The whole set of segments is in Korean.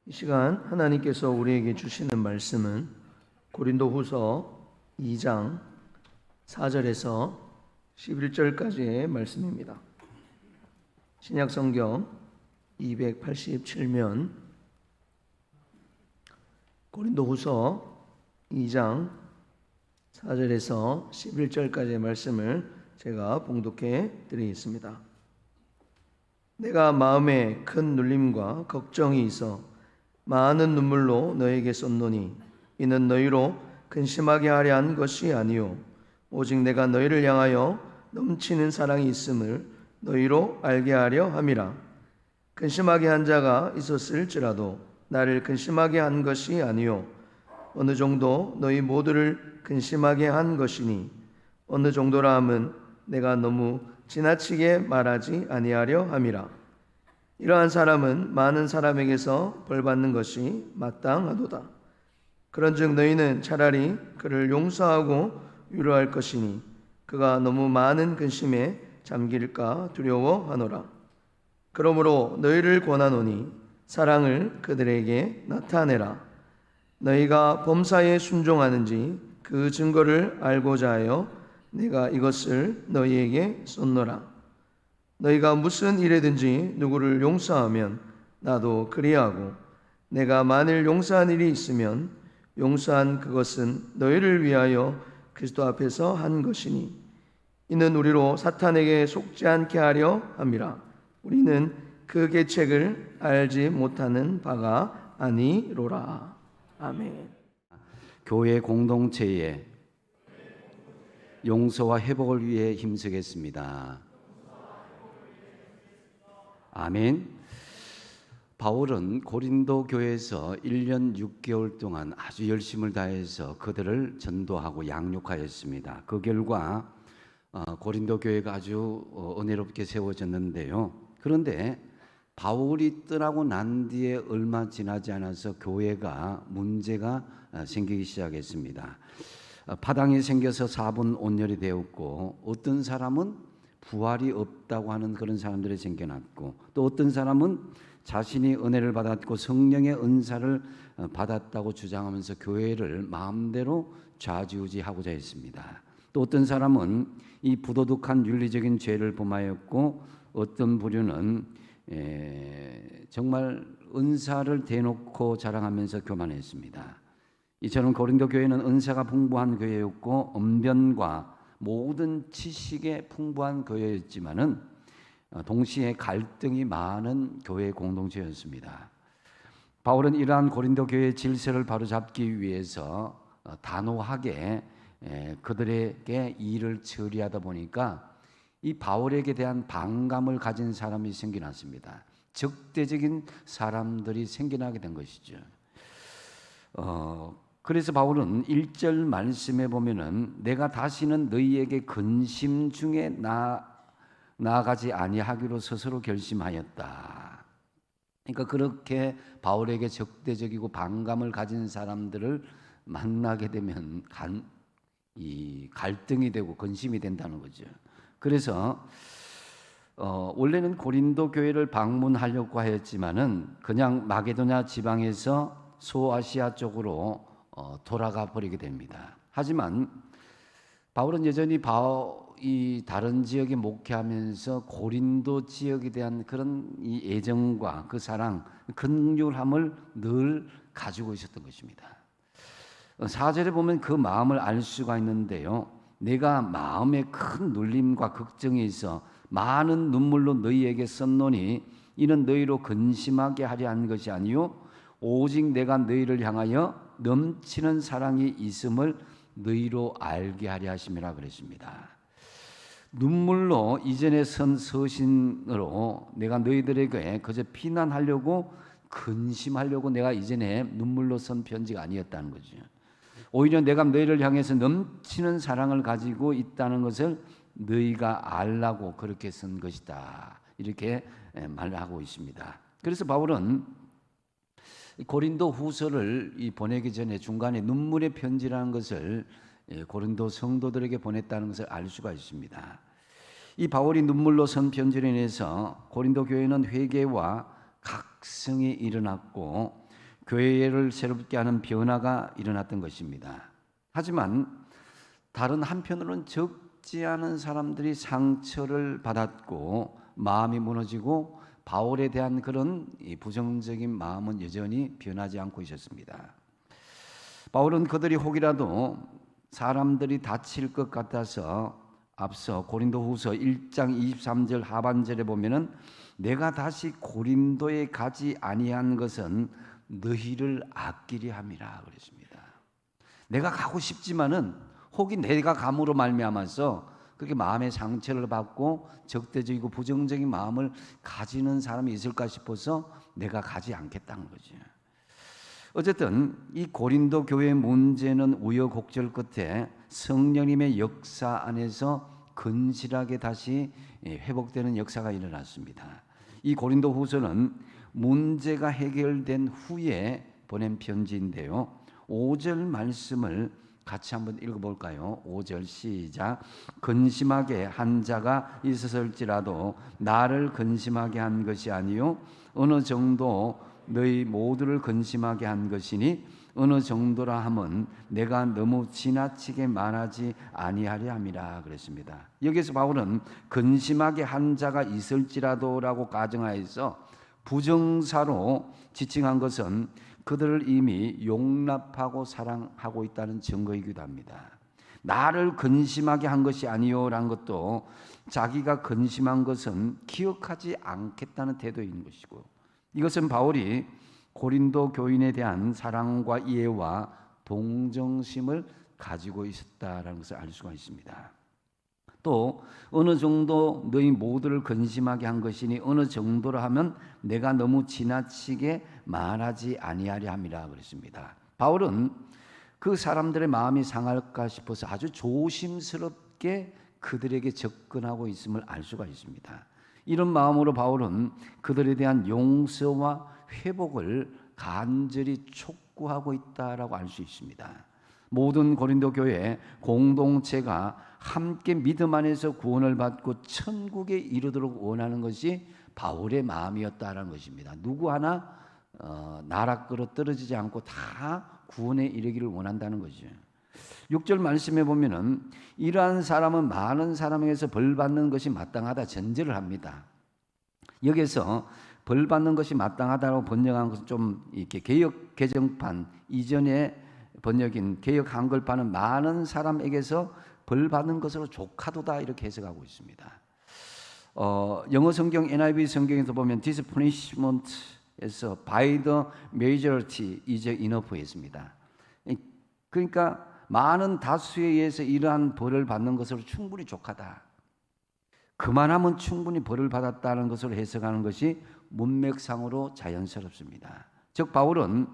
이 시간 하나님께서 우리에게 주시는 말씀은 고린도후서 2장 4절에서 11절까지의 말씀입니다. 신약성경 287면 고린도후서 2장 4절에서 11절까지의 말씀을 제가 봉독해 드리겠습니다. 내가 마음에 큰 눌림과 걱정이 있어 많은 눈물로 너에게 썼노니 이는 너희로 근심하게 하려 한 것이 아니요 오직 내가 너희를 향하여 넘치는 사랑이 있음을 너희로 알게 하려 함이라. 근심하게 한 자가 있었을지라도 나를 근심하게 한 것이 아니요 어느 정도 너희 모두를 근심하게 한 것이니 어느 정도라 함은 내가 너무 지나치게 말하지 아니하려 함이라. 이러한 사람은 많은 사람에게서 벌받는 것이 마땅하도다. 그런즉 너희는 차라리 그를 용서하고 위로할 것이니 그가 너무 많은 근심에 잠길까 두려워하노라. 그러므로 너희를 권하노니 사랑을 그들에게 나타내라. 너희가 범사에 순종하는지 그 증거를 알고자 하여 내가 이것을 너희에게 썼노라. 너희가 무슨 일에든지 누구를 용서하면 나도 그리하고 내가 만일 용서한 일이 있으면 용서한 그것은 너희를 위하여 그리스도 앞에서 한 것이니 이는 우리로 사탄에게 속지 않게 하려 함이라. 우리는 그 계책을 알지 못하는 바가 아니로라. 아멘. 교회 공동체의 용서와 회복을 위해 힘쓰겠습니다. 아멘. 바울은 고린도 교회에서 1년 6개월 동안 아주 열심을 다해서 그들을 전도하고 양육하였습니다. 그 결과 고린도 교회가 아주 은혜롭게 세워졌는데요. 그런데 바울이 떠나고 난 뒤에 얼마 지나지 않아서 교회가 문제가 생기기 시작했습니다. 파당이 생겨서 사분 온열이 되었고 어떤 사람은 부활이 없다고 하는 그런 사람들이 생겨났고 또 어떤 사람은 자신이 은혜를 받았고 성령의 은사를 받았다고 주장하면서 교회를 마음대로 좌지우지하고자 했습니다. 또 어떤 사람은 이 부도덕한 윤리적인 죄를 범하였고 어떤 부류는 정말 은사를 대놓고 자랑하면서 교만했습니다. 이처럼 고린도 교회는 은사가 풍부한 교회였고 언변과 모든 지식에 풍부한 교회였지만은 동시에 갈등이 많은 교회 공동체였습니다. 바울은 이러한 고린도 교회의 질서를 바로잡기 위해서 단호하게 그들에게 일을 처리하다 보니까 이 바울에게 대한 반감을 가진 사람이 생겨났습니다. 적대적인 사람들이 생겨나게 된 것이죠. 그래서 바울은 1절 말씀에 보면은 내가 다시는 너희에게 근심 중에 나아가지 아니하기로 스스로 결심하였다. 그러니까 그렇게 바울에게 적대적이고 반감을 가진 사람들을 만나게 되면 이 갈등이 되고 근심이 된다는 거죠. 그래서 원래는 고린도 교회를 방문하려고 하였지만은 그냥 마게도냐 지방에서 소아시아 쪽으로 돌아가 버리게 됩니다. 하지만 바울은 여전히 이 다른 지역에 목회하면서 고린도 지역에 대한 그런 이 애정과 그 사랑, 긍휼함을 늘 가지고 있었던 것입니다. 4절에 보면 그 마음을 알 수가 있는데요. 내가 마음에 큰 눌림과 걱정이 있어 많은 눈물로 너희에게 썼노니 이는 너희로 근심하게 하려 한 것이 아니요 오직 내가 너희를 향하여 넘치는 사랑이 있음을 너희로 알게 하려 하심이라 그랬습니다. 눈물로 이전에 선 서신으로 내가 너희들에게 그저 비난하려고 근심하려고 내가 이전에 눈물로 선 편지가 아니었다는 거죠. 오히려 내가 너희를 향해서 넘치는 사랑을 가지고 있다는 것을 너희가 알라고 그렇게 쓴 것이다. 이렇게 말하고 있습니다. 그래서 바울은 고린도 후서를 보내기 전에 중간에 눈물의 편지라는 것을 고린도 성도들에게 보냈다는 것을 알 수가 있습니다. 이 바울이 눈물로 쓴 편지로 인해서 고린도 교회는 회개와 각성이 일어났고 교회를 새롭게 하는 변화가 일어났던 것입니다. 하지만 다른 한편으로는 적지 않은 사람들이 상처를 받았고 마음이 무너지고 바울에 대한 그런 부정적인 마음은 여전히 변하지 않고 있었습니다. 바울은 그들이 혹이라도 사람들이 다칠 것 같아서 앞서 고린도후서 1장 23절 하반절에 보면은 내가 다시 고린도에 가지 아니한 것은 너희를 아끼려 함이라 그랬습니다. 내가 가고 싶지만은 혹이 내가 감으로 말미암아서 그렇게 마음의 상처를 받고 적대적이고 부정적인 마음을 가지는 사람이 있을까 싶어서 내가 가지 않겠다는 거죠. 어쨌든 이 고린도 교회의 문제는 우여곡절 끝에 성령님의 역사 안에서 건실하게 다시 회복되는 역사가 일어났습니다. 이 고린도 후서는 문제가 해결된 후에 보낸 편지인데요. 5절 말씀을 같이 한번 읽어볼까요? 5절 시작. 근심하게 한 자가 있었을지라도 나를 근심하게 한 것이 아니요 어느 정도 너희 모두를 근심하게 한 것이니 어느 정도라 함은 내가 너무 지나치게 말하지 아니하려 함이라 그랬습니다. 여기서 바울은 근심하게 한 자가 있을지라도라고 가정하여서 부정사로 지칭한 것은 그들을 이미 용납하고 사랑하고 있다는 증거이기도 합니다. 나를 근심하게 한 것이 아니요라는 것도 자기가 근심한 것은 기억하지 않겠다는 태도인 것이고, 이것은 바울이 고린도 교인에 대한 사랑과 이해와 동정심을 가지고 있었다라는 것을 알 수가 있습니다. 또 어느 정도 너희 모두를 근심하게 한 것이니 어느 정도라 하면 내가 너무 지나치게 말하지 아니하려 함이라 그랬습니다. 바울은 그 사람들의 마음이 상할까 싶어서 아주 조심스럽게 그들에게 접근하고 있음을 알 수가 있습니다. 이런 마음으로 바울은 그들에 대한 용서와 회복을 간절히 촉구하고 있다라고 알 수 있습니다. 모든 고린도 교회 공동체가 함께 믿음 안에서 구원을 받고 천국에 이르도록 원하는 것이 바울의 마음이었다라는 것입니다. 누구 하나 나락으로 떨어지지 않고 다 구원에 이르기를 원한다는 거죠. 6절 말씀에 보면은 이러한 사람은 많은 사람에게서 벌 받는 것이 마땅하다 전제를 합니다. 여기서 벌 받는 것이 마땅하다고 번역한 것은 좀 이렇게 개역 개정판 이전에 번역인 개역 한글판은 많은 사람에게서 벌 받는 것으로 족하도다 이렇게 해석하고 있습니다. 영어 성경 NIV 성경에서 보면 this punishment에서 by the majority is enough 했습니다. 그러니까 많은 다수에 의해서 이러한 벌을 받는 것으로 충분히 족하다. 그만하면 충분히 벌을 받았다는 것으로 해석하는 것이 문맥상으로 자연스럽습니다. 즉 바울은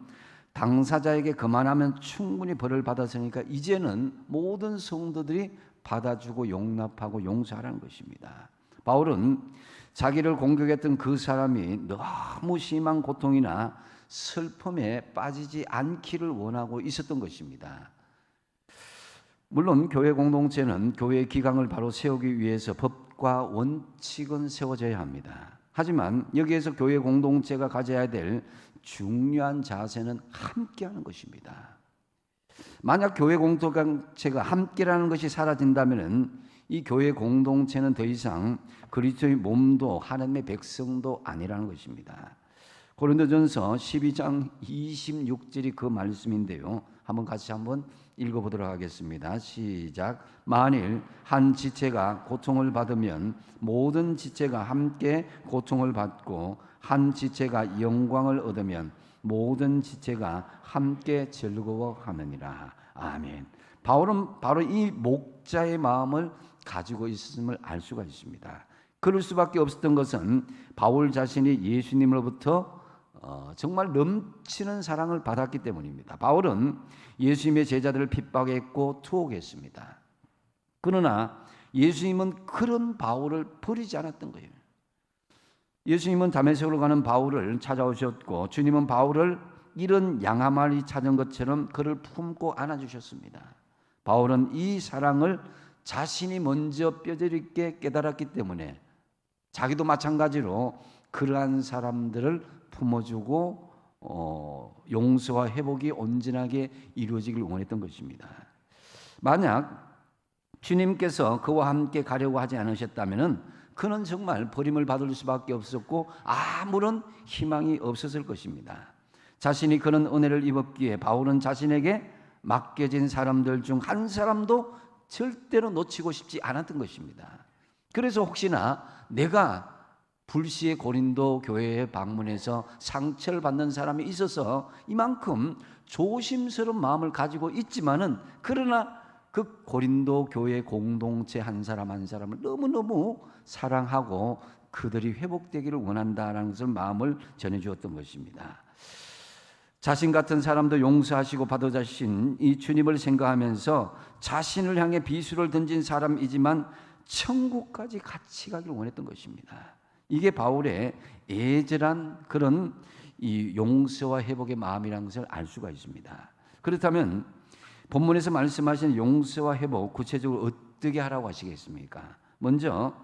당사자에게 그만하면 충분히 벌을 받았으니까 이제는 모든 성도들이 받아주고 용납하고 용서하라는 것입니다. 바울은 자기를 공격했던 그 사람이 너무 심한 고통이나 슬픔에 빠지지 않기를 원하고 있었던 것입니다. 물론 교회 공동체는 교회의 기강을 바로 세우기 위해서 법과 원칙은 세워져야 합니다. 하지만 여기에서 교회 공동체가 가져야 될 중요한 자세는 함께하는 것입니다. 만약 교회 공동체가 함께라는 것이 사라진다면 이 교회 공동체는 더 이상 그리스도의 몸도 하나님의 백성도 아니라는 것입니다. 고린도전서 12장 26절이 그 말씀인데요. 같이 한번 읽어보도록 하겠습니다. 시작. 만일 한 지체가 고통을 받으면 모든 지체가 함께 고통을 받고 한 지체가 영광을 얻으면 모든 지체가 함께 즐거워하느니라. 아멘. 바울은 바로 이 목자의 마음을 가지고 있음을 알 수가 있습니다. 그럴 수밖에 없었던 것은 바울 자신이 예수님으로부터 정말 넘치는 사랑을 받았기 때문입니다. 바울은 예수님의 제자들을 핍박했고 투옥했습니다. 그러나 예수님은 그런 바울을 버리지 않았던 거예요. 예수님은 다메섹으로 가는 바울을 찾아오셨고 주님은 바울을 이런 양 한 마리 찾은 것처럼 그를 품고 안아주셨습니다. 바울은 이 사랑을 자신이 먼저 뼈저리게 깨달았기 때문에 자기도 마찬가지로 그러한 사람들을 품어주고 용서와 회복이 온전하게 이루어지길 원했던 것입니다. 만약 주님께서 그와 함께 가려고 하지 않으셨다면 그는 정말 버림을 받을 수밖에 없었고 아무런 희망이 없었을 것입니다. 자신이 그런 은혜를 입었기에 바울은 자신에게 맡겨진 사람들 중 한 사람도 절대로 놓치고 싶지 않았던 것입니다. 그래서 혹시나 내가 불시에 고린도 교회에 방문해서 상처를 받는 사람이 있어서 이만큼 조심스러운 마음을 가지고 있지만은 그러나 그 고린도 교회 공동체 한 사람 한 사람을 너무너무 사랑하고 그들이 회복되기를 원한다라는 것을 마음을 전해주었던 것입니다. 자신 같은 사람도 용서하시고 받아주신 이 주님을 생각하면서 자신을 향해 비수를 던진 사람이지만 천국까지 같이 가길 원했던 것입니다. 이게 바울의 애절한 그런 이 용서와 회복의 마음이라는 것을 알 수가 있습니다. 그렇다면 본문에서 말씀하신 용서와 회복 구체적으로 어떻게 하라고 하시겠습니까? 먼저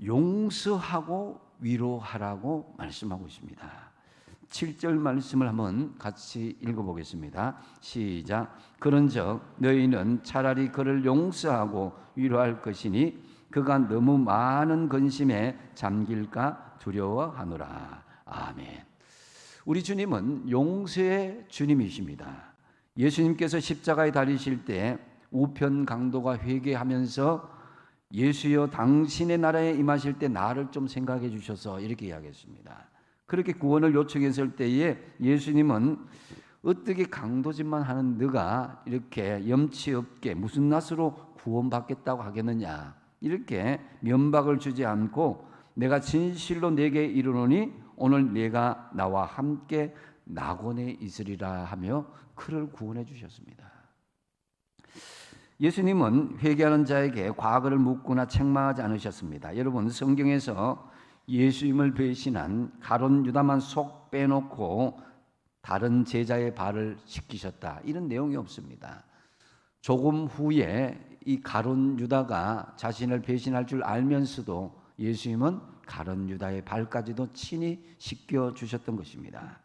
용서하고 위로하라고 말씀하고 있습니다. 7절 말씀을 한번 같이 읽어보겠습니다. 시작. 그런즉 너희는 차라리 그를 용서하고 위로할 것이니 그가 너무 많은 근심에 잠길까 두려워하노라. 아멘. 우리 주님은 용서의 주님이십니다. 예수님께서 십자가에 달리실 때 우편 강도가 회개하면서 예수여 당신의 나라에 임하실 때 나를 좀 생각해 주셔서 이렇게 이야기했습니다. 그렇게 구원을 요청했을 때에 예수님은 어떻게 강도짓만 하는 너가 이렇게 염치 없게 무슨 낯으로 구원받겠다고 하겠느냐, 이렇게 면박을 주지 않고 내가 진실로 내게 이르노니 오늘 내가 나와 함께 낙원에 있으리라 하며 그를 구원해 주셨습니다. 예수님은 회개하는 자에게 과거를 묻거나 책망하지 않으셨습니다. 여러분, 성경에서 예수님을 배신한 가룟 유다만 속 빼놓고 다른 제자의 발을 씻기셨다, 이런 내용이 없습니다. 조금 후에 이 가룟 유다가 자신을 배신할 줄 알면서도 예수님은 가룟 유다의 발까지도 친히 씻겨 주셨던 것입니다.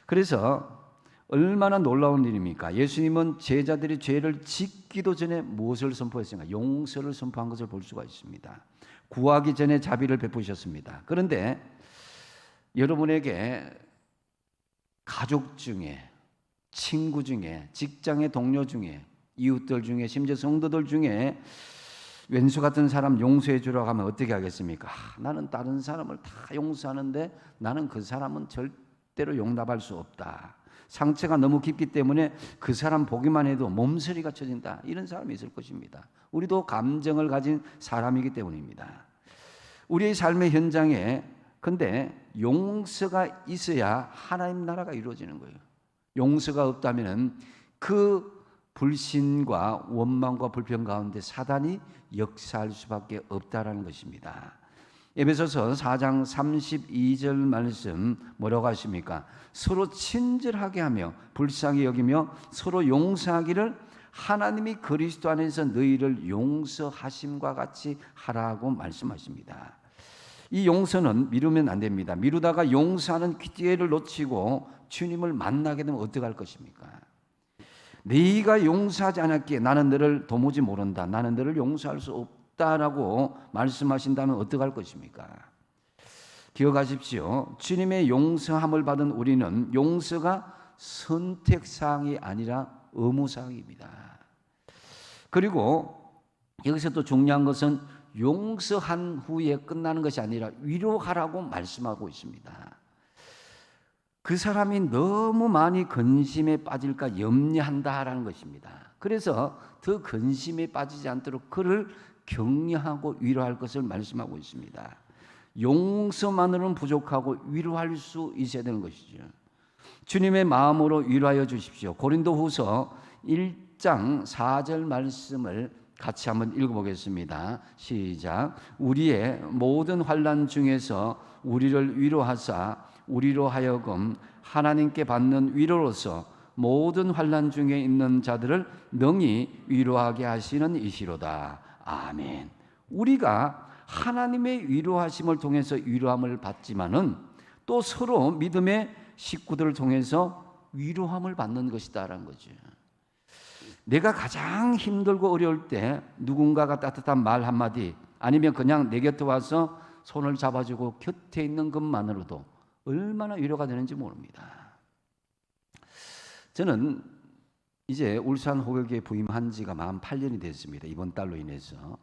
그래서 얼마나 놀라운 일입니까? 예수님은 제자들이 죄를 짓기도 전에 무엇을 선포했습니까? 용서를 선포한 것을 볼 수가 있습니다. 구하기 전에 자비를 베푸셨습니다. 그런데 여러분에게 가족 중에, 친구 중에, 직장의 동료 중에, 이웃들 중에, 심지어 성도들 중에 왼수 같은 사람 용서해 주라고 하면 어떻게 하겠습니까? 나는 다른 사람을 다 용서하는데 나는 그 사람은 절대로 용납할 수 없다. 상처가 너무 깊기 때문에 그 사람 보기만 해도 몸서리가 쳐진다, 이런 사람이 있을 것입니다. 우리도 감정을 가진 사람이기 때문입니다. 우리의 삶의 현장에 근데 용서가 있어야 하나님 나라가 이루어지는 거예요. 용서가 없다면 그 불신과 원망과 불평 가운데 사단이 역사할 수밖에 없다라는 것입니다. 에베소서 4장 32절 말씀 뭐라고 하십니까? 서로 친절하게 하며 불쌍히 여기며 서로 용서하기를 하나님이 그리스도 안에서 너희를 용서하심과 같이 하라고 말씀하십니다. 이 용서는 미루면 안 됩니다. 미루다가 용서하는 기회를 놓치고 주님을 만나게 되면 어떡할 것입니까? 네가 용서하지 않았기에 나는 너를 도무지 모른다, 나는 너를 용서할 수 없다라고 말씀하신다면 어떡할 것입니까? 기억하십시오. 주님의 용서함을 받은 우리는 용서가 선택사항이 아니라 의무사항입니다. 그리고 여기서 또 중요한 것은 용서한 후에 끝나는 것이 아니라 위로하라고 말씀하고 있습니다. 그 사람이 너무 많이 근심에 빠질까 염려한다라는 것입니다. 그래서 더 근심에 빠지지 않도록 그를 격려하고 위로할 것을 말씀하고 있습니다. 용서만으로는 부족하고 위로할 수 있어야 되는 것이죠. 주님의 마음으로 위로하여 주십시오. 고린도후서 1장 4절 말씀을 같이 한번 읽어보겠습니다. 시작. 우리의 모든 환난 중에서 우리를 위로하사 우리로 하여금 하나님께 받는 위로로서 모든 환난 중에 있는 자들을 능히 위로하게 하시는 이시로다. 아멘. 우리가 하나님의 위로하심을 통해서 위로함을 받지만은 또 서로 믿음의 식구들을 통해서 위로함을 받는 것이다라는 거죠. 내가 가장 힘들고 어려울 때 누군가가 따뜻한 말 한마디 아니면 그냥 내 곁에 와서 손을 잡아주고 곁에 있는 것만으로도 얼마나 위로가 되는지 모릅니다. 저는 이제 울산 호격에 부임한 지가 48년이 됐습니다. 이번 달로 인해서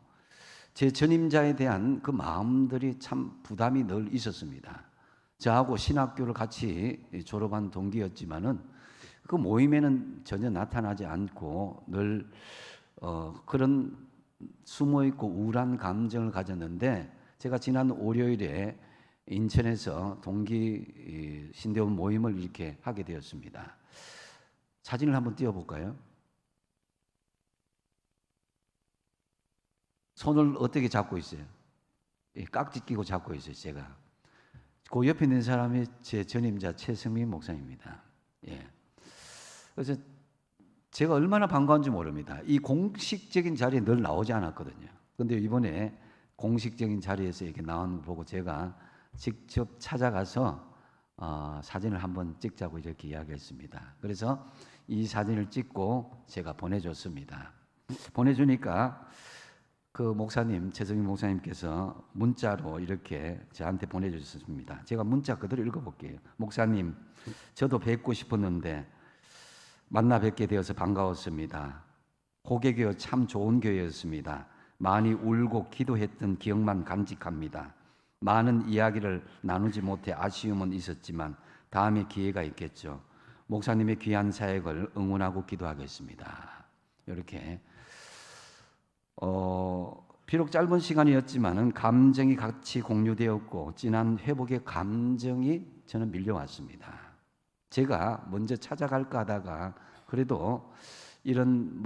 제 전임자에 대한 그 마음들이 참 부담이 늘 있었습니다. 저하고 신학교를 같이 졸업한 동기였지만은 그 모임에는 전혀 나타나지 않고 늘 그런 숨어있고 우울한 감정을 가졌는데 제가 지난 월요일에 인천에서 동기 신대원 모임을 이렇게 하게 되었습니다. 사진을 한번 띄워볼까요? 손을 어떻게 잡고 있어요? 깍지 끼고 잡고 있어요, 제가. 그 옆에 있는 사람이 제 전임자 최승민 목사입니다. 예. 그래서 제가 얼마나 반가운지 모릅니다. 이 공식적인 자리에 늘 나오지 않았거든요. 그런데 이번에 공식적인 자리에서 이렇게 나온 거 보고 제가 직접 찾아가서 사진을 한번 찍자고 이렇게 이야기했습니다. 그래서 이 사진을 찍고 제가 보내줬습니다. 보내주니까 그 목사님, 최성희 목사님께서 문자로 이렇게 저한테 보내주셨습니다. 제가 문자 그대로 읽어볼게요. 목사님, 저도 뵙고 싶었는데 만나 뵙게 되어서 반가웠습니다. 호계교회 참 좋은 교회였습니다. 많이 울고 기도했던 기억만 간직합니다. 많은 이야기를 나누지 못해 아쉬움은 있었지만 다음에 기회가 있겠죠. 목사님의 귀한 사역을 응원하고 기도하겠습니다. 이렇게 비록 짧은 시간이었지만은 감정이 같이 공유되었고 진한 회복의 감정이 저는 밀려왔습니다. 제가 먼저 찾아갈까 하다가 그래도 이런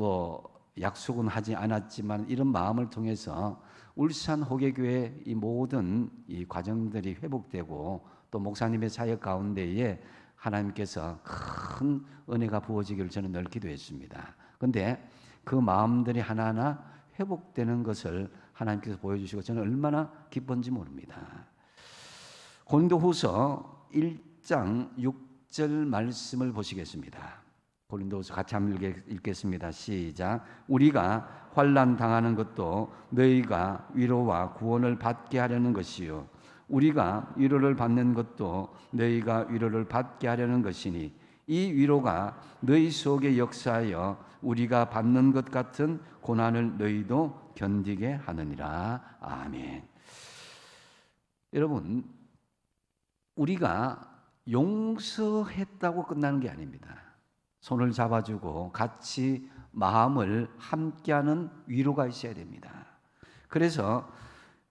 약속은 하지 않았지만 이런 마음을 통해서 울산 호계교회 이 모든 이 과정들이 회복되고 또 목사님의 사역 가운데에 하나님께서 큰 은혜가 부어지기를 저는 늘 기도했습니다. 그런데 그 마음들이 하나하나 회복되는 것을 하나님께서 보여주시고 저는 얼마나 기쁜지 모릅니다. 고린도후서 1장 6절 말씀을 보시겠습니다. 고린도후서 같이 한번 읽겠습니다. 시작. 우리가 환난 당하는 것도 너희가 위로와 구원을 받게 하려는 것이요 우리가 위로를 받는 것도 너희가 위로를 받게 하려는 것이니 이 위로가 너희 속에 역사하여 우리가 받는 것 같은 고난을 너희도 견디게 하느니라. 아멘. 여러분, 우리가 용서했다고 끝나는 게 아닙니다. 손을 잡아주고 같이 마음을 함께하는 위로가 있어야 됩니다. 그래서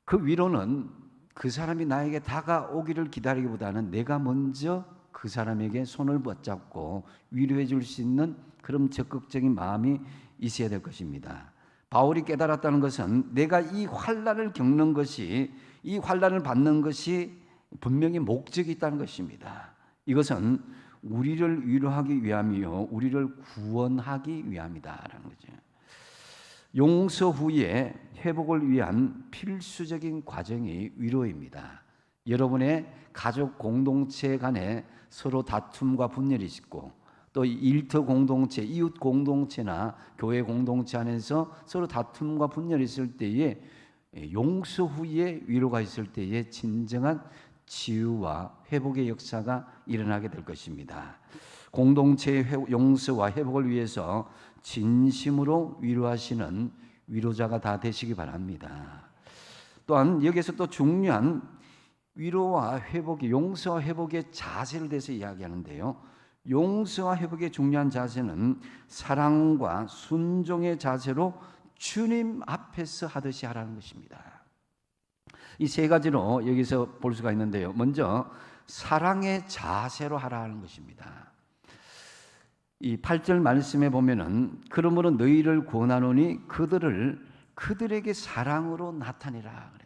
그 위로는 그 사람이 나에게 다가오기를 기다리기보다는 내가 먼저 그 사람에게 손을 붙잡고 위로해 줄 수 있는 그런 적극적인 마음이 있어야 될 것입니다. 바울이 깨달았다는 것은 내가 이 환난을 겪는 것이 이 환난을 받는 것이 분명히 목적이 있다는 것입니다. 이것은 우리를 위로하기 위함이요 우리를 구원하기 위함이다라는 거죠. 용서 후에 회복을 위한 필수적인 과정이 위로입니다. 여러분의 가족 공동체 간에 서로 다툼과 분열이 있고 또 일터 공동체, 이웃 공동체나 교회 공동체 안에서 서로 다툼과 분열이 있을 때에 용서 후에 위로가 있을 때에 진정한 치유와 회복의 역사가 일어나게 될 것입니다. 공동체의 용서와 회복을 위해서 진심으로 위로하시는 위로자가 다 되시기 바랍니다. 또한 여기에서 또 중요한 위로와 회복의 용서와 회복의 자세를 대해서 이야기하는데요. 용서와 회복의 중요한 자세는 사랑과 순종의 자세로 주님 앞에서 하듯이 하라는 것입니다. 이 세 가지로 여기서 볼 수가 있는데요. 먼저 사랑의 자세로 하라는 것입니다. 이 8절 말씀에 보면은 그러므로 너희를 권하노니 그들에게 사랑으로 나타내라 그래.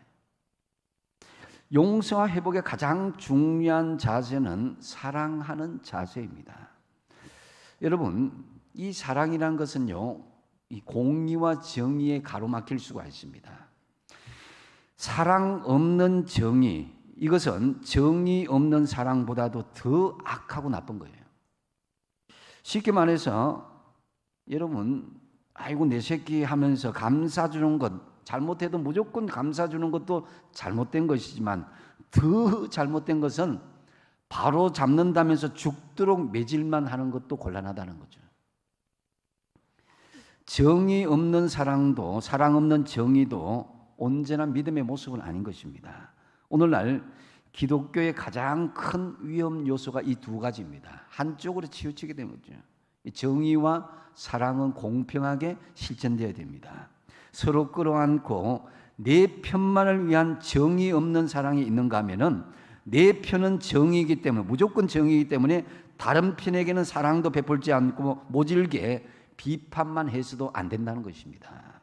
용서와 회복의 가장 중요한 자세는 사랑하는 자세입니다. 여러분, 이 사랑이란 것은요, 이 공의와 정의에 가로막힐 수가 있습니다. 사랑 없는 정의, 이것은 정의 없는 사랑보다도 더 악하고 나쁜 거예요. 쉽게 말해서 여러분, 아이고 내 새끼 하면서 감싸주는 것, 잘못해도 무조건 감싸주는 것도 잘못된 것이지만 더 잘못된 것은 바로 잡는다면서 죽도록 매질만 하는 것도 곤란하다는 거죠. 정의 없는 사랑도, 사랑 없는 정의도 언제나 믿음의 모습은 아닌 것입니다. 오늘날 기독교의 가장 큰 위험 요소가 이 두 가지입니다. 한쪽으로 치우치게 되는 거죠. 정의와 사랑은 공평하게 실천되어야 됩니다. 서로 끌어안고 내 편만을 위한 정의 없는 사랑이 있는가 하면은 내 편은 정의이기 때문에, 무조건 정의이기 때문에 다른 편에게는 사랑도 베풀지 않고 모질게 비판만 해서도 안 된다는 것입니다.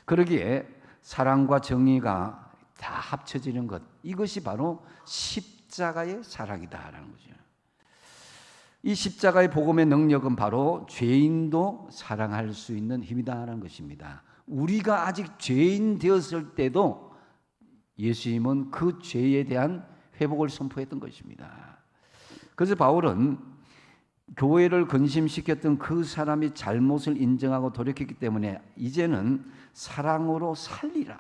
그러기에 사랑과 정의가 다 합쳐지는 것, 이것이 바로 십자가의 사랑이다라는 거죠. 이 십자가의 복음의 능력은 바로 죄인도 사랑할 수 있는 힘이다라는 것입니다. 우리가 아직 죄인 되었을 때도 예수님은 그 죄에 대한 회복을 선포했던 것입니다. 그래서 바울은 교회를 근심시켰던 그 사람이 잘못을 인정하고 돌이켰기 때문에 이제는 사랑으로 살리라,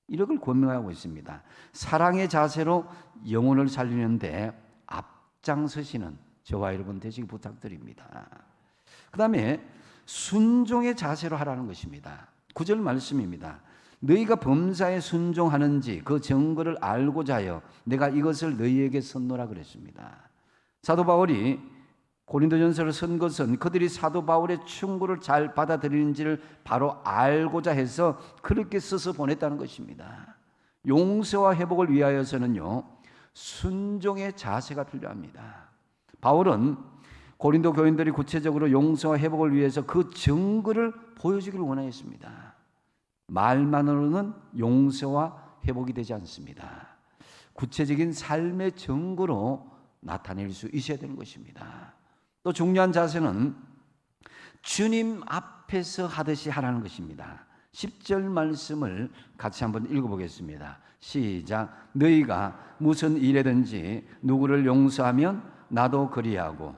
이렇게 권면하고 있습니다. 사랑의 자세로 영혼을 살리는데 앞장서시는 저와 여러분 되시기 부탁드립니다. 그 다음에 순종의 자세로 하라는 것입니다. 9절 말씀입니다. 너희가 범사에 순종하는지 그 증거를 알고자 하여 내가 이것을 너희에게 썼노라 그랬습니다. 사도 바울이 고린도전서를 쓴 것은 그들이 사도 바울의 충고를 잘 받아들이는지를 바로 알고자 해서 그렇게 써서 보냈다는 것입니다. 용서와 회복을 위하여서는요, 순종의 자세가 필요합니다. 바울은 고린도 교인들이 구체적으로 용서와 회복을 위해서 그 증거를 보여주기를 원하였습니다. 말만으로는 용서와 회복이 되지 않습니다. 구체적인 삶의 증거로 나타낼 수 있어야 되는 것입니다. 또 중요한 자세는 주님 앞에서 하듯이 하라는 것입니다. 10절 말씀을 같이 한번 읽어보겠습니다. 시작. 너희가 무슨 일에든지 누구를 용서하면 나도 그리하고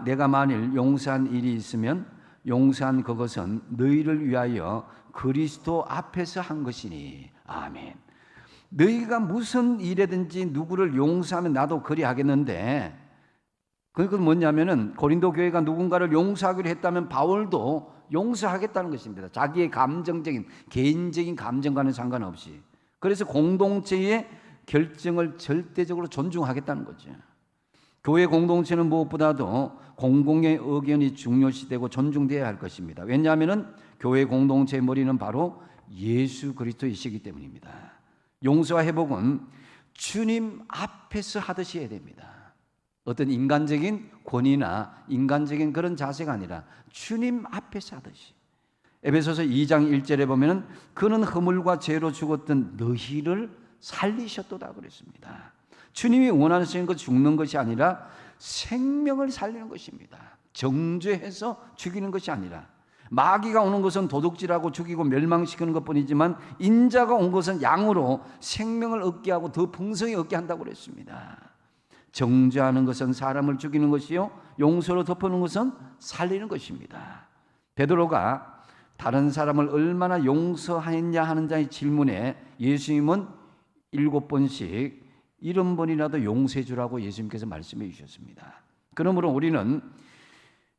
내가 만일 용서한 일이 있으면 용서한 그것은 너희를 위하여 그리스도 앞에서 한 것이니. 아멘. 너희가 무슨 일에든지 누구를 용서하면 나도 그리하겠는데, 그건 뭐냐면은 고린도 교회가 누군가를 용서하기로 했다면 바울도 용서하겠다는 것입니다. 자기의 감정적인, 개인적인 감정과는 상관없이. 그래서 공동체의 결정을 절대적으로 존중하겠다는 거죠. 교회 공동체는 무엇보다도 공공의 의견이 중요시되고 존중되어야 할 것입니다. 왜냐하면 교회 공동체의 머리는 바로 예수 그리스도이시기 때문입니다. 용서와 회복은 주님 앞에서 하듯이 해야 됩니다. 어떤 인간적인 권위나 인간적인 그런 자세가 아니라 주님 앞에서 하듯이. 에베소서 2장 1절에 보면 그는 허물과 죄로 죽었던 너희를 살리셨도다 그랬습니다. 주님이 원하시는 것 죽는 것이 아니라 생명을 살리는 것입니다. 정죄해서 죽이는 것이 아니라, 마귀가 오는 것은 도둑질하고 죽이고 멸망시키는 것뿐이지만 인자가 온 것은 양으로 생명을 얻게 하고 더 풍성히 얻게 한다고 그랬습니다. 정죄하는 것은 사람을 죽이는 것이요, 용서로 덮어놓는 것은 살리는 것입니다. 베드로가 다른 사람을 얼마나 용서했냐 하는 자의 질문에 예수님은 7번씩 70번이라도 용서해 주라고 예수님께서 말씀해 주셨습니다. 그러므로 우리는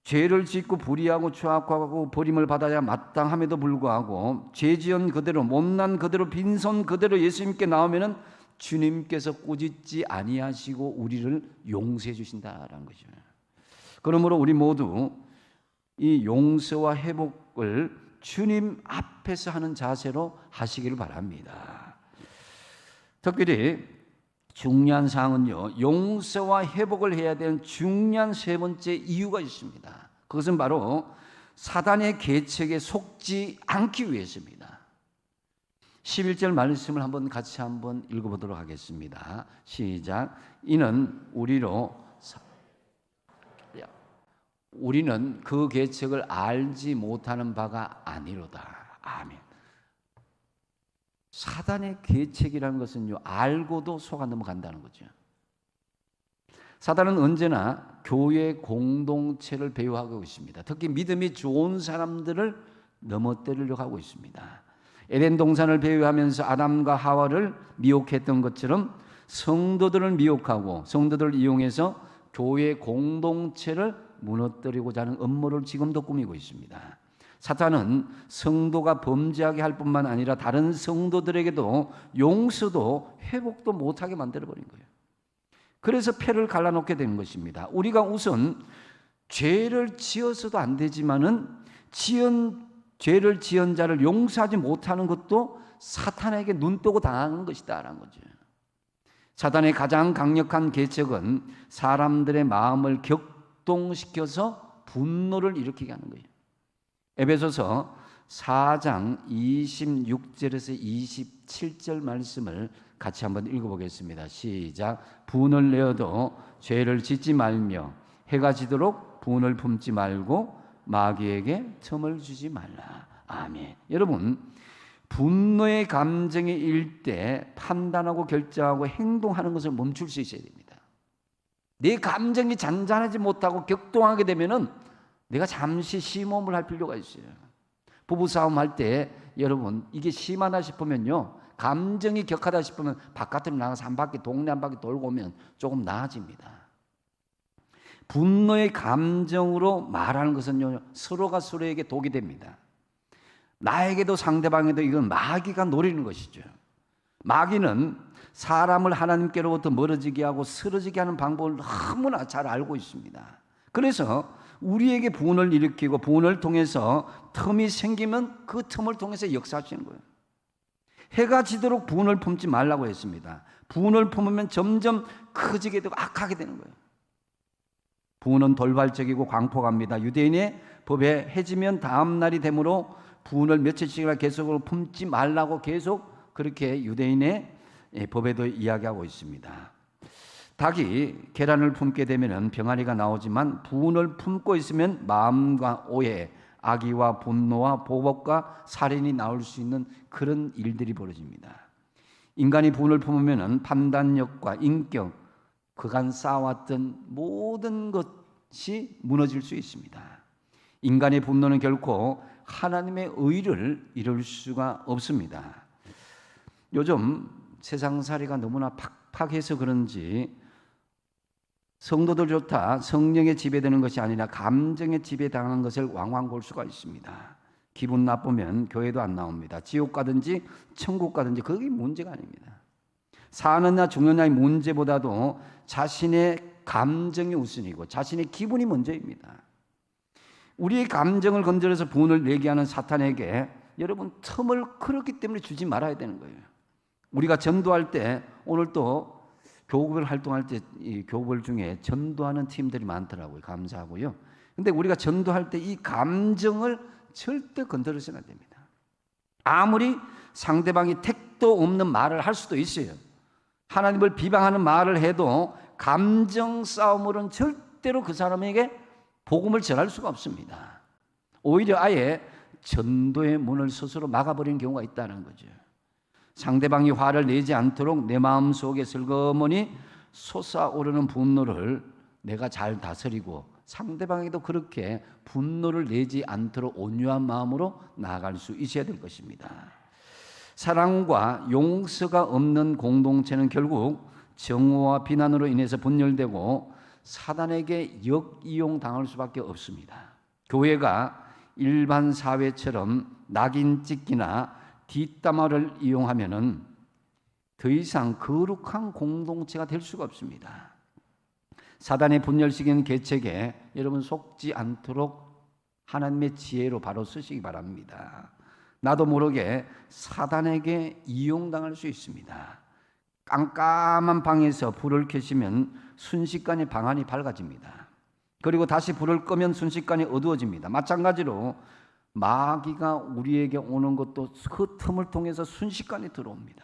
죄를 짓고 불의하고 추악하고 버림을 받아야 마땅함에도 불구하고 죄 지은 그대로, 못난 그대로, 빈손 그대로 예수님께 나오면은 주님께서 꾸짖지 아니하시고 우리를 용서해 주신다라는 거죠. 그러므로 우리 모두 이 용서와 회복을 주님 앞에서 하는 자세로 하시기를 바랍니다. 특별히 중요한 사항은요, 용서와 회복을 해야 되는 중요한 세 번째 이유가 있습니다. 그것은 바로 사단의 계책에 속지 않기 위해서입니다. 11절 말씀을 같이 한번 읽어보도록 하겠습니다. 시작. 이는 우리는 그 계책을 알지 못하는 바가 아니로다. 아멘. 사단의 계책이라는 것은요, 알고도 속아 넘어간다는 거죠. 사단은 언제나 교회 공동체를 배후하고 있습니다. 특히 믿음이 좋은 사람들을 넘어뜨리려고 하고 있습니다. 에덴 동산을 배후하면서 아담과 하와를 미혹했던 것처럼 성도들을 미혹하고 성도들을 이용해서 교회 공동체를 무너뜨리고자 하는 음모를 지금도 꾸미고 있습니다. 사탄은 성도가 범죄하게 할 뿐만 아니라 다른 성도들에게도 용서도 회복도 못하게 만들어버린 거예요. 그래서 패를 갈라놓게 되는 것입니다. 우리가 우선 죄를 지어서도 안 되지만은 죄를 지은 자를 용서하지 못하는 것도 사탄에게 눈 뜨고 당하는 것이다라는 거죠. 사탄의 가장 강력한 계책은 사람들의 마음을 격동시켜서 분노를 일으키게 하는 거예요. 에베소서 4장 26절에서 27절 말씀을 같이 한번 읽어보겠습니다. 시작. 분을 내어도 죄를 짓지 말며 해가 지도록 분을 품지 말고 마귀에게 틈을 주지 말라. 아멘. 여러분, 분노의 감정이 일 때 판단하고 결정하고 행동하는 것을 멈출 수 있어야 됩니다. 내 감정이 잔잔하지 못하고 격동하게 되면은 내가 잠시 심호흡을 할 필요가 있어요. 부부싸움 할 때 여러분 이게 심하다 싶으면요, 감정이 격하다 싶으면 바깥으로 나가서 한 바퀴 동네 한 바퀴 돌고 오면 조금 나아집니다. 분노의 감정으로 말하는 것은요, 서로가 서로에게 독이 됩니다. 나에게도 상대방에도 이건 마귀가 노리는 것이죠. 마귀는 사람을 하나님께로부터 멀어지게 하고 쓰러지게 하는 방법을 너무나 잘 알고 있습니다. 그래서 우리에게 분을 일으키고 분을 통해서 틈이 생기면 그 틈을 통해서 역사하시는 거예요. 해가 지도록 분을 품지 말라고 했습니다. 분을 품으면 점점 커지게 되고 악하게 되는 거예요. 분은 돌발적이고 광폭합니다. 유대인의 법에 해지면 다음 날이 되므로 분을 며칠씩이나 계속으로 품지 말라고 계속 그렇게 유대인의 법에도 이야기하고 있습니다. 닭이 계란을 품게 되면 병아리가 나오지만 분을 품고 있으면 마음과 오해, 악의와 분노와 보복과 살인이 나올 수 있는 그런 일들이 벌어집니다. 인간이 분을 품으면 판단력과 인격, 그간 쌓아왔던 모든 것이 무너질 수 있습니다. 인간의 분노는 결코 하나님의 의를 이룰 수가 없습니다. 요즘 세상살이가 너무나 팍팍해서 그런지 성도들 좋다, 성령에 지배되는 것이 아니라 감정에 지배당하는 것을 왕왕 볼 수가 있습니다. 기분 나쁘면 교회도 안 나옵니다. 지옥 가든지 천국 가든지 그게 문제가 아닙니다. 사느냐 죽느냐의 문제보다도 자신의 감정이 우선이고 자신의 기분이 먼저입니다. 우리의 감정을 건드려서 분을 내게 하는 사탄에게 여러분 틈을 그렇기 때문에 주지 말아야 되는 거예요. 우리가 전도할 때 오늘 또 교구별 활동할 때 이 교구별 중에 전도하는 팀들이 많더라고요. 감사하고요. 근데 우리가 전도할 때 이 감정을 절대 건드려서는 안 됩니다. 아무리 상대방이 택도 없는 말을 할 수도 있어요. 하나님을 비방하는 말을 해도 감정 싸움으로는 절대로 그 사람에게 복음을 전할 수가 없습니다. 오히려 아예 전도의 문을 스스로 막아버리는 경우가 있다는 거죠. 상대방이 화를 내지 않도록 내 마음속에 슬그머니 솟아오르는 분노를 내가 잘 다스리고 상대방에게도 그렇게 분노를 내지 않도록 온유한 마음으로 나아갈 수 있어야 될 것입니다. 사랑과 용서가 없는 공동체는 결국 정오와 비난으로 인해서 분열되고 사단에게 역이용 당할 수밖에 없습니다. 교회가 일반 사회처럼 낙인 찍기나 뒷담화를 이용하면은 더 이상 거룩한 공동체가 될 수가 없습니다. 사단의 분열시키는 계책에 여러분 속지 않도록 하나님의 지혜로 바로 쓰시기 바랍니다. 나도 모르게 사단에게 이용당할 수 있습니다. 깜깜한 방에서 불을 켜시면 순식간에 방안이 밝아집니다. 그리고 다시 불을 끄면 순식간에 어두워집니다. 마찬가지로 마귀가 우리에게 오는 것도 그 틈을 통해서 순식간에 들어옵니다.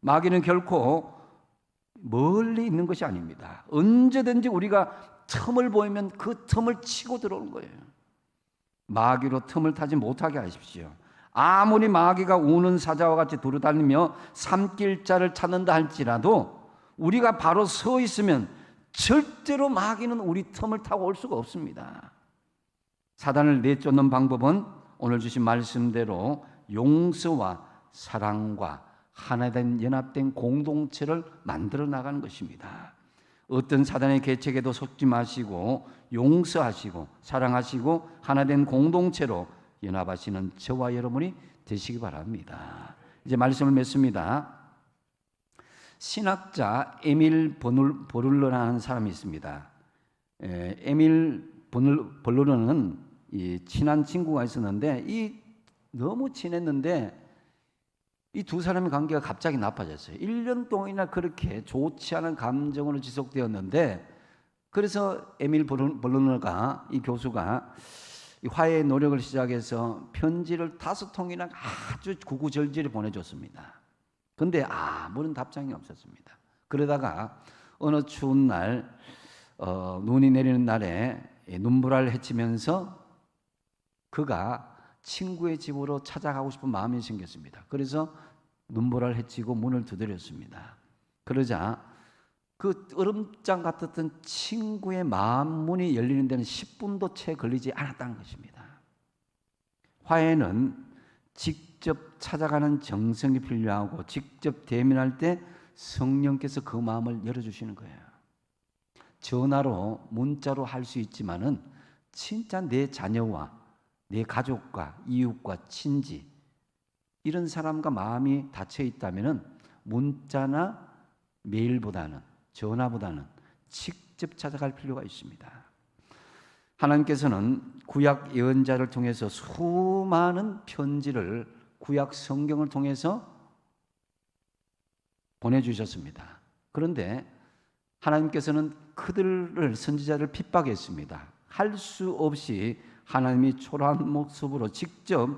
마귀는 결코 멀리 있는 것이 아닙니다. 언제든지 우리가 틈을 보이면 그 틈을 치고 들어오는 거예요. 마귀로 틈을 타지 못하게 하십시오. 아무리 마귀가 우는 사자와 같이 두루다니며 삼킬 자를 찾는다 할지라도 우리가 바로 서 있으면 절대로 마귀는 우리 틈을 타고 올 수가 없습니다. 사단을 내쫓는 방법은 오늘 주신 말씀대로 용서와 사랑과 하나된 연합된 공동체를 만들어 나가는 것입니다. 어떤 사단의 계책에도 속지 마시고 용서하시고 사랑하시고 하나된 공동체로 연합하시는 저와 여러분이 되시기 바랍니다. 이제 말씀을 맺습니다. 신학자 에밀 보를러라는 사람이 있습니다. 에밀 보를러는 친한 친구가 있었는데 너무 친했는데 이 두 사람의 관계가 갑자기 나빠졌어요. 1년 동안이나 그렇게 좋지 않은 감정으로 지속되었는데, 그래서 에밀 보를러가, 이 교수가 화해의 노력을 시작해서 편지를 5통이나 아주 구구절절히 보내줬습니다. 그런데 아무런 답장이 없었습니다. 그러다가 어느 추운 날, 눈이 내리는 날에 눈보라를 헤치면서 그가 친구의 집으로 찾아가고 싶은 마음이 생겼습니다. 그래서 눈보라를 헤치고 문을 두드렸습니다. 그러자 그 얼음장 같았던 친구의 마음 문이 열리는 데는 10분도 채 걸리지 않았다는 것입니다. 화해는 직접 찾아가는 정성이 필요하고 직접 대면할 때 성령께서 그 마음을 열어주시는 거예요. 전화로 문자로 할 수 있지만은 진짜 내 자녀와 내 가족과 이웃과 친지 이런 사람과 마음이 닫혀 있다면은 문자나 메일보다는 전화보다는 직접 찾아갈 필요가 있습니다. 하나님께서는 구약 예언자를 통해서 수많은 편지를 구약 성경을 통해서 보내주셨습니다. 그런데 하나님께서는 그들을 선지자를 핍박했습니다. 할 수 없이 하나님이 초라한 모습으로 직접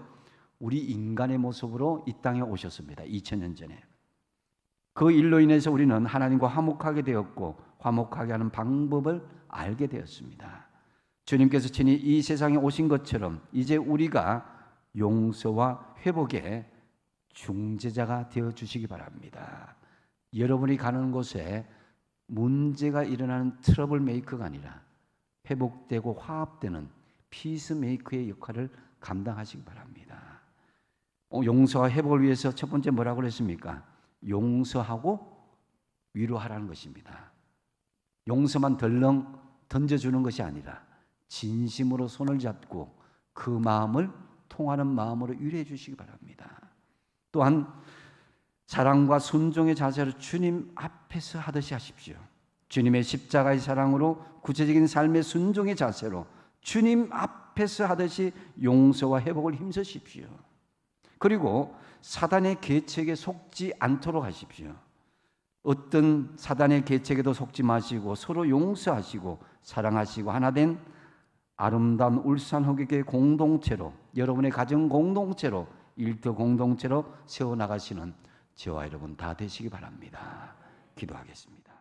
우리 인간의 모습으로 이 땅에 오셨습니다. 2000년 전에. 그 일로 인해서 우리는 하나님과 화목하게 되었고 화목하게 하는 방법을 알게 되었습니다. 주님께서 친히 이 세상에 오신 것처럼 이제 우리가 용서와 회복의 중재자가 되어주시기 바랍니다. 여러분이 가는 곳에 문제가 일어나는 트러블 메이커가 아니라 회복되고 화합되는 피스메이커의 역할을 감당하시기 바랍니다. 용서와 회복을 위해서 첫 번째 뭐라고 그랬습니까? 용서하고 위로하라는 것입니다. 용서만 덜렁 던져주는 것이 아니라 진심으로 손을 잡고 그 마음을 통하는 마음으로 위로해 주시기 바랍니다. 또한 사랑과 순종의 자세로 주님 앞에서 하듯이 하십시오. 주님의 십자가의 사랑으로 구체적인 삶의 순종의 자세로 주님 앞에서 하듯이 용서와 회복을 힘쓰십시오. 그리고 사단의 계책에 속지 않도록 하십시오. 어떤 사단의 계책에도 속지 마시고 서로 용서하시고 사랑하시고 하나된 아름다운 울산 호객의 공동체로, 여러분의 가정 공동체로, 일터 공동체로 세워나가시는 저와 여러분 다 되시기 바랍니다. 기도하겠습니다.